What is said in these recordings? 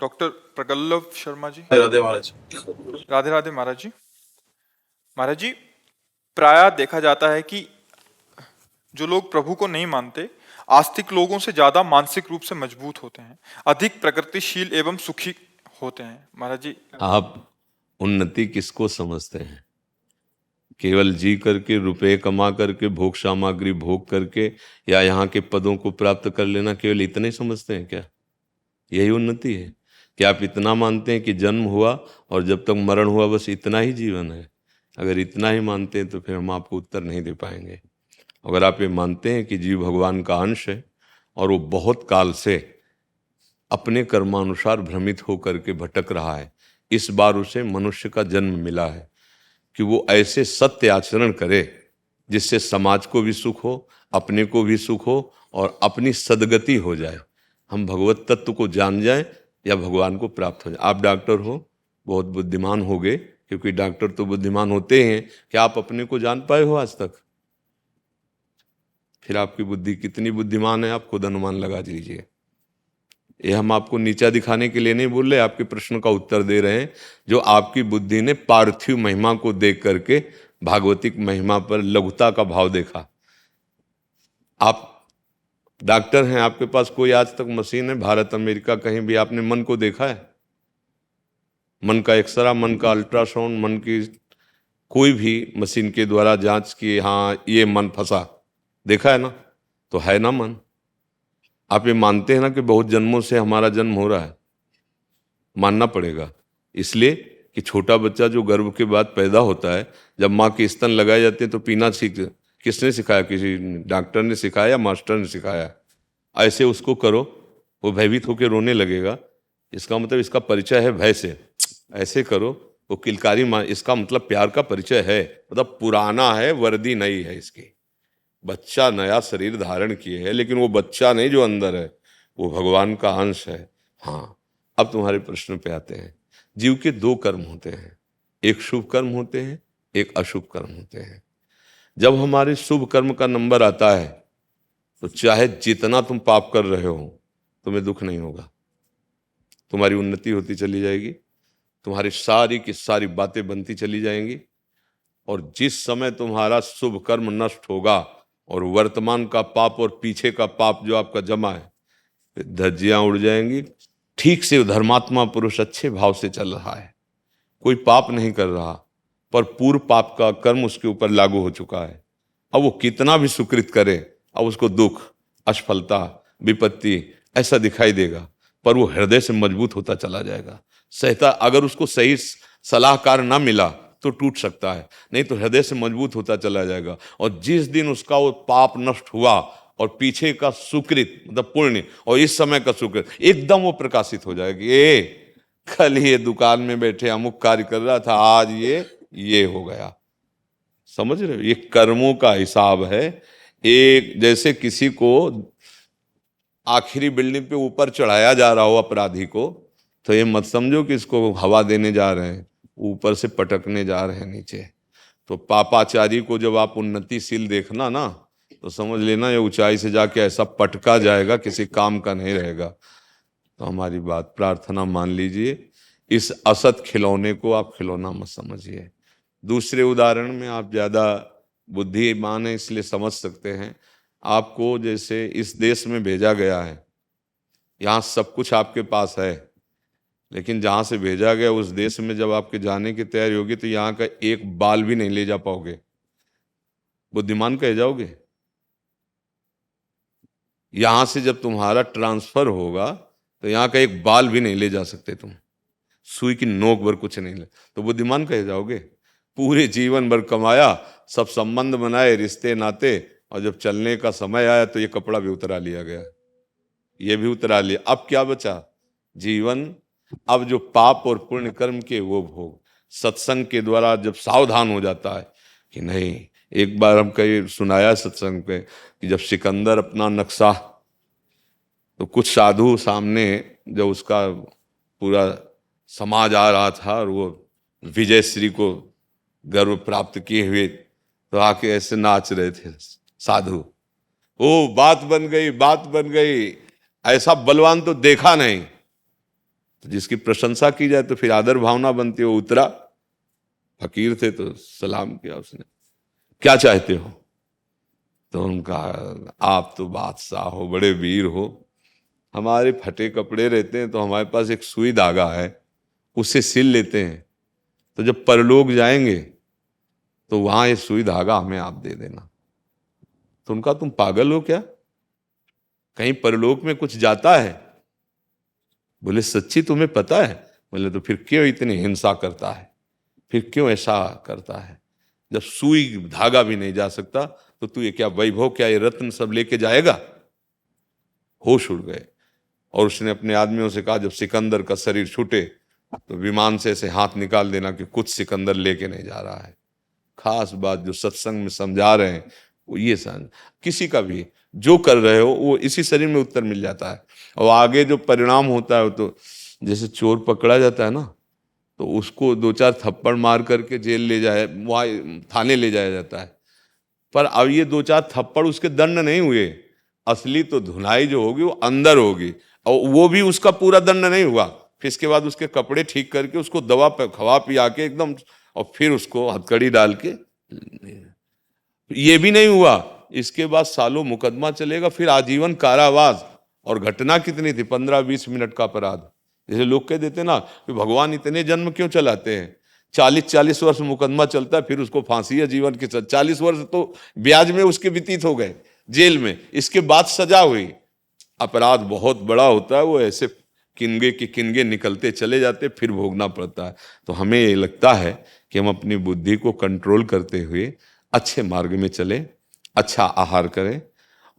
Doctor प्रगल्भ शर्मा जी। राधे महाराज। राधे राधे महाराज जी। महाराज जी, प्रायः देखा जाता है कि जो लोग प्रभु को नहीं मानते आस्तिक लोगों से ज्यादा मानसिक रूप से मजबूत होते हैं, अधिक प्रगतिशील एवं सुखी होते हैं। महाराज जी, आप उन्नति किसको समझते हैं? केवल जी करके, रुपए कमा करके, भोग सामग्री भोग करके, या यहाँ के पदों को प्राप्त कर लेना, केवल इतने समझते हैं क्या? यही उन्नति है? क्या आप इतना मानते हैं कि जन्म हुआ और जब तक मरण हुआ बस इतना ही जीवन है? अगर इतना ही मानते हैं तो फिर हम आपको उत्तर नहीं दे पाएंगे। अगर आप ये मानते हैं कि जीव भगवान का अंश है और वो बहुत काल से अपने कर्मानुसार भ्रमित होकर के भटक रहा है, इस बार उसे मनुष्य का जन्म मिला है कि वो ऐसे सत्य आचरण करे जिससे समाज को भी सुख हो, अपने को भी सुख हो और अपनी सदगति हो जाए, हम भगवत तत्व को जान जाएं या भगवान को प्राप्त हो जाए। आप डॉक्टर हो, बहुत बुद्धिमान हो गए, क्योंकि डॉक्टर तो बुद्धिमान होते हैं। क्या आप अपने को जान पाए हो आज तक? फिर आपकी बुद्धि कितनी बुद्धिमान है आप खुद अनुमान लगा लीजिए। ये हम आपको नीचा दिखाने के लिए नहीं बोल रहे, आपके प्रश्न का उत्तर दे रहे हैं। जो आपकी बुद्धि ने पार्थिव महिमा को देख करके भागवतिक महिमा पर लघुता का भाव देखा। आप डॉक्टर हैं, आपके पास कोई आज तक मशीन है? भारत अमेरिका कहीं भी आपने मन को देखा है? मन का एक्सरा, मन का अल्ट्रासाउंड, मन की कोई भी मशीन के द्वारा जांच की, हाँ ये मन फंसा, देखा है ना? तो है ना मन? आप ये मानते हैं ना कि बहुत जन्मों से हमारा जन्म हो रहा है? मानना पड़ेगा, इसलिए कि छोटा बच्चा जो गर्भ के बाद पैदा होता है, जब माँ के स्तन लगाए जाते हैं तो पीना सीख, किसने सिखाया? किसी डॉक्टर ने सिखाया या मास्टर ने सिखाया? ऐसे उसको करो, वो भयभीत होकर रोने लगेगा, इसका मतलब इसका परिचय है भय से। ऐसे करो, वो किलकारी माँ, इसका मतलब प्यार का परिचय है, मतलब पुराना है, वर्दी नई है इसकी। बच्चा नया शरीर धारण किए है, लेकिन वो बच्चा नहीं जो अंदर है, वो भगवान का अंश है। हाँ, अब तुम्हारे प्रश्न पे आते हैं। जीव के दो कर्म होते हैं, एक शुभ कर्म होते हैं, एक अशुभ कर्म होते हैं। जब हमारे शुभ कर्म का नंबर आता है तो चाहे जितना तुम पाप कर रहे हो तुम्हें दुख नहीं होगा, तुम्हारी उन्नति होती चली जाएगी, तुम्हारी सारी की सारी बातें बनती चली जाएंगी। और जिस समय तुम्हारा शुभ कर्म नष्ट होगा और वर्तमान का पाप और पीछे का पाप जो आपका जमा है, धज्जियां उड़ जाएंगी। ठीक से धर्मात्मा पुरुष अच्छे भाव से चल रहा है, कोई पाप नहीं कर रहा, पर पूर्व पाप का कर्म उसके ऊपर लागू हो चुका है। अब वो कितना भी सुकृत करे, अब उसको दुख, असफलता, विपत्ति ऐसा दिखाई देगा, पर वो हृदय से मजबूत होता चला जाएगा। सहता, अगर उसको सही सलाहकार ना मिला तो टूट सकता है, नहीं तो हृदय से मजबूत होता चला जाएगा। और जिस दिन उसका वो पाप नष्ट हुआ और पीछे का सुकृत मतलब पुण्य और इस समय का सुकृत एकदम वो प्रकाशित हो जाएगी। ए कल ये दुकान में बैठे अमुक कार्य कर रहा था, आज ये हो गया। समझ रहे हो? ये कर्मों का हिसाब है। एक जैसे किसी को आखिरी बिल्डिंग पे ऊपर चढ़ाया जा रहा हो अपराधी को, तो ये मत समझो कि इसको हवा देने जा रहे हैं, ऊपर से पटकने जा रहे हैं नीचे। तो पापाचारी को जब आप उन्नतिशील देखना ना, तो समझ लेना ये ऊंचाई से जाके ऐसा पटका जाएगा, किसी काम का नहीं रहेगा। तो हमारी बात प्रार्थना मान लीजिए, इस असत खिलौने को आप खिलौना मत समझिए। दूसरे उदाहरण में आप ज़्यादा बुद्धिमान है इसलिए समझ सकते हैं। आपको जैसे इस देश में भेजा गया है, यहाँ सब कुछ आपके पास है, लेकिन जहाँ से भेजा गया उस देश में जब आपके जाने की तैयारी होगी तो यहाँ का एक बाल भी नहीं ले जा पाओगे। बुद्धिमान कह जाओगे? यहाँ से जब तुम्हारा ट्रांसफर होगा तो यहाँ का एक बाल भी नहीं ले जा सकते तुम, सुई की नोक भर कुछ नहीं ले, तो बुद्धिमान कह जाओगे? पूरे जीवन भर कमाया, सब संबंध बनाए, रिश्ते नाते, और जब चलने का समय आया तो ये कपड़ा भी उतरा लिया गया, ये भी उतरा लिया। अब क्या बचा? जीवन। अब जो पाप और पुण्य कर्म के वो भोग, सत्संग के द्वारा जब सावधान हो जाता है कि नहीं। एक बार हम कहीं सुनाया सत्संग पे कि जब सिकंदर अपना नक्शा, तो कुछ साधु सामने जब उसका पूरा समाज आ रहा था और वो विजय श्री को गर्व प्राप्त किए हुए, तो आके ऐसे नाच रहे थे साधु। ओ बात बन गई, बात बन गई, ऐसा बलवान तो देखा नहीं। तो जिसकी प्रशंसा की जाए तो फिर आदर भावना बनती है। वो उतरा, फकीर थे तो सलाम किया उसने, क्या चाहते हो? तो उनका, आप तो बादशाह हो, बड़े वीर हो, हमारे फटे कपड़े रहते हैं तो हमारे पास एक सुई धागा है, उससे सिल लेते हैं, तो जब परलोक जाएंगे तो वहां ये सुई धागा हमें आप दे देना। तो उनका, तुम पागल हो क्या? कहीं परलोक में कुछ जाता है? बोले सच्ची तुम्हें पता है? बोले तो फिर क्यों इतनी हिंसा करता है, फिर क्यों ऐसा करता है? जब सुई धागा भी नहीं जा सकता तो तू ये क्या वैभव, क्या ये रत्न सब लेके जाएगा? होश उड़ गए और उसने अपने आदमियों से कहा, जब सिकंदर का शरीर छूटे तो विमान से ऐसे हाथ निकाल देना कि कुछ सिकंदर लेके नहीं जा रहा है। खास बात जो सत्संग में समझा रहे हैं वो ये समझ, किसी का भी जो कर रहे हो वो इसी शरीर में उत्तर मिल जाता है। और आगे जो परिणाम होता है वो तो, जैसे चोर पकड़ा जाता है ना, तो उसको 2-4 थप्पड़ मार करके जेल ले जाए, वहाँ थाने ले जाया जाता है। पर अब ये 2-4 थप्पड़ उसके दंड नहीं हुए, असली तो धुनाई जो होगी वो अंदर होगी, और वो भी उसका पूरा दंड नहीं हुआ। फिर इसके बाद उसके कपड़े ठीक करके उसको दवा खवा पिया के एकदम, और फिर उसको हथकड़ी डाल के, ये भी नहीं हुआ। इसके बाद सालों मुकदमा चलेगा, फिर आजीवन कारावास। और घटना कितनी थी? 15-20 मिनट का अपराध। जैसे लोग कह देते ना कि भगवान इतने जन्म क्यों चलाते हैं? 40-40 वर्ष मुकदमा चलता है, फिर उसको फांसी है जीवन की। 40 वर्ष तो ब्याज में उसके व्यतीत हो गए जेल में, इसके बाद सजा हुई। अपराध बहुत बड़ा होता है, वो ऐसे किनगे के किनगे निकलते चले जाते, फिर भोगना पड़ता है। तो हमें ये लगता है कि हम अपनी बुद्धि को कंट्रोल करते हुए अच्छे मार्ग में चलें, अच्छा आहार करें,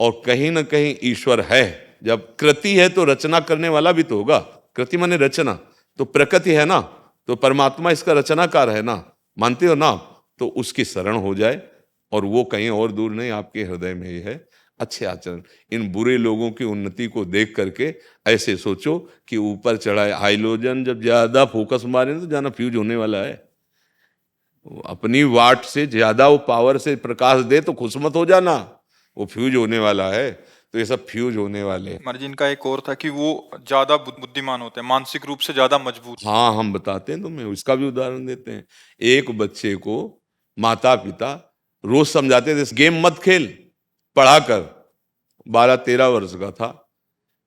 और कहीं ना कहीं ईश्वर है। जब कृति है तो रचना करने वाला भी तो होगा। कृति माने रचना, तो प्रकृति है ना, तो परमात्मा इसका रचनाकार है ना, मानते हो ना? तो उसकी शरण हो जाए, और वो कहीं और दूर नहीं, आपके हृदय में ही है। अच्छे आचरण, इन बुरे लोगों की उन्नति को देख करके ऐसे सोचो कि ऊपर चढ़ाए। हाइड्रोजन जब ज्यादा फोकस मारे तो जाना फ्यूज होने वाला है। अपनी वाट से ज्यादा वो पावर से प्रकाश दे तो खुश मत हो जाना, वो फ्यूज होने वाला है। तो ये सब फ्यूज होने वाले हैं। महाराज इनका एक और था कि वो ज्यादा बुद्धिमान होते हैं, मानसिक रूप से ज्यादा मजबूत। हाँ, हम बताते हैं तुम्हें, इसका भी उदाहरण देते हैं। एक बच्चे को माता पिता रोज समझाते थे, गेम मत खेल, पढ़ा कर। 12-13 वर्ष का था।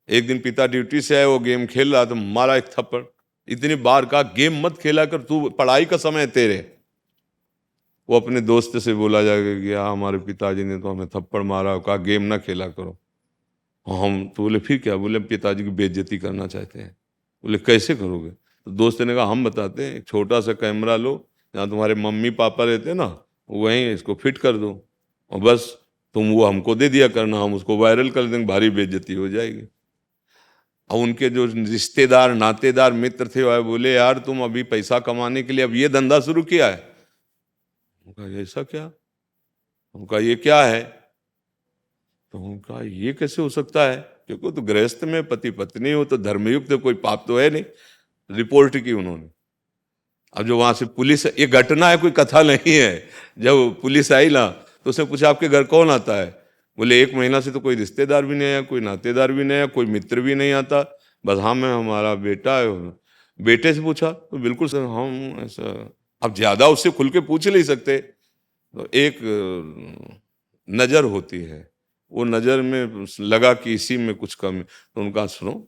एक दिन पिता ड्यूटी से आए, वो गेम खेल रहा था, मारा एक थप्पड़। इतनी बार कहा गेम मत खेला कर, तू पढ़ाई का समय है तेरे। वो अपने दोस्त से बोला जाएगा कि हमारे पिताजी ने तो हमें थप्पड़ मारा, कहा गेम ना खेला करो। हम तो बोले फिर क्या? बोले पिताजी की बेइज्जती करना चाहते हैं। बोले कैसे करोगे? तो दोस्त ने कहा हम बताते हैं, एक छोटा सा कैमरा लो, जहाँ तुम्हारे मम्मी पापा रहते हैं ना, वहीं इसको फिट कर दो, और बस तुम वो हमको दे दिया करना, हम उसको वायरल कर देंगे, भारी बेइज्जती हो जाएगी। और उनके जो रिश्तेदार नातेदार मित्र थे वह बोले यार तुम अभी पैसा कमाने के लिए अब ये धंधा शुरू किया है? उनका ऐसा क्या? उनका ये क्या है? तो उनका ये कैसे हो सकता है, क्योंकि तो गृहस्थ में पति पत्नी हो तो धर्मयुक्त, कोई पाप तो है नहीं। रिपोर्ट की उन्होंने। अब जो वहां से पुलिस, ये घटना है, कोई कथा नहीं है। जब पुलिस आई ना तो उसने पूछा आपके घर कौन आता है? बोले 1 महीना से तो कोई रिश्तेदार भी नहीं आया, कोई नातेदार भी नहीं आया, कोई मित्र भी नहीं आता, बस हाँ मैं हमारा बेटा है। बेटे से पूछा तो बिल्कुल सर हम ऐसा। अब ज्यादा उससे खुल के पूछ नहीं सकते, तो एक नजर होती है, वो नजर में लगा कि इसी में कुछ कम है। तो उनका सुनो,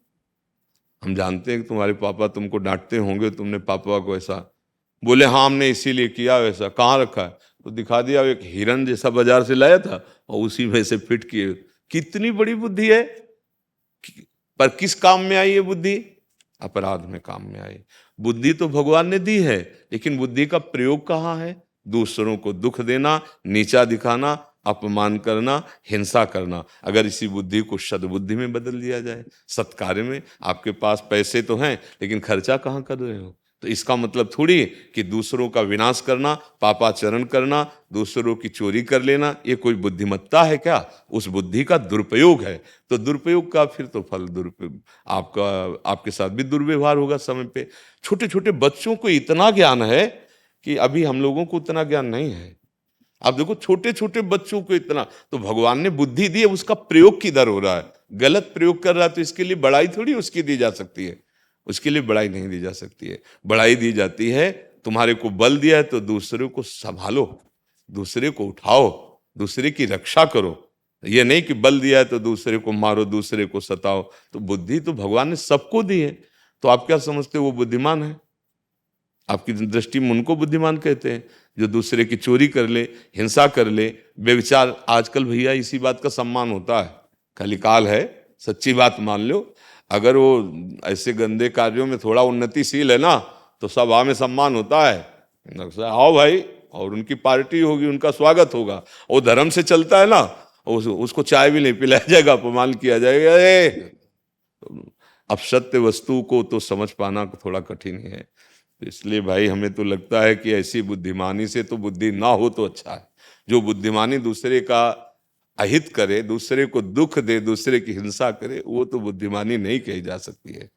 हम जानते हैं कि तुम्हारे पापा तुमको डांटते होंगे, तुमने पापा को ऐसा। बोले हाँ हमने इसीलिए किया वैसा। कहाँ रखा है? तो दिखा दिया, एक हिरन जैसा बाजार से लाया था और उसी में से फिट किए। कितनी बड़ी बुद्धि है, पर किस काम में आई ये बुद्धि? अपराध में काम में आई। बुद्धि तो भगवान ने दी है, लेकिन बुद्धि का प्रयोग कहाँ है? दूसरों को दुख देना, नीचा दिखाना, अपमान करना, हिंसा करना। अगर इसी बुद्धि को सद्बुद्धि में बदल दिया जाए, सत्कार्य में। आपके पास पैसे तो हैं, लेकिन खर्चा कहाँ कर रहे हो? तो इसका मतलब थोड़ी कि दूसरों का विनाश करना, पापाचरण करना, दूसरों की चोरी कर लेना, ये कोई बुद्धिमत्ता है क्या? उस बुद्धि का दुरुपयोग है। तो दुरुपयोग का फिर तो फल दुरुपयोग, आपके साथ भी दुर्व्यवहार होगा समय पे। छोटे छोटे बच्चों को इतना ज्ञान है कि अभी हम लोगों को उतना ज्ञान नहीं है। आप देखो छोटे छोटे बच्चों को इतना, तो भगवान ने बुद्धि दी है, उसका प्रयोग किधर हो रहा है? गलत प्रयोग कर रहा है, तो इसके लिए बड़ाई थोड़ी उसकी दी जा सकती है। उसके लिए बड़ाई नहीं दी जा सकती है। बड़ाई दी जाती है तुम्हारे को बल दिया है तो दूसरे को संभालो, दूसरे को उठाओ, दूसरे की रक्षा करो। ये नहीं कि बल दिया है तो दूसरे को मारो, दूसरे को सताओ। तो बुद्धि तो भगवान ने सबको दी है, तो आप क्या समझते हो वो बुद्धिमान है? आपकी दृष्टि में उनको बुद्धिमान कहते हैं जो दूसरे की चोरी कर ले, हिंसा कर ले, बेविचार। आजकल भैया इसी बात का सम्मान होता है, कलिकाल है, सच्ची बात मान लो। अगर वो ऐसे गंदे कार्यों में थोड़ा उन्नतिशील है ना तो सभा में सम्मान होता है, आओ भाई, और उनकी पार्टी होगी, उनका स्वागत होगा। वो धर्म से चलता है ना, उसको चाय भी नहीं पिलाया जाएगा, अपमान किया जाएगा। अब सत्य वस्तु को तो समझ पाना थोड़ा कठिन ही है। तो इसलिए भाई हमें तो लगता है कि ऐसी बुद्धिमानी से तो बुद्धि ना हो तो अच्छा है। जो बुद्धिमानी दूसरे का अहित करे, दूसरे को दुख दे, दूसरे की हिंसा करे, वो तो बुद्धिमानी नहीं कही जा सकती है।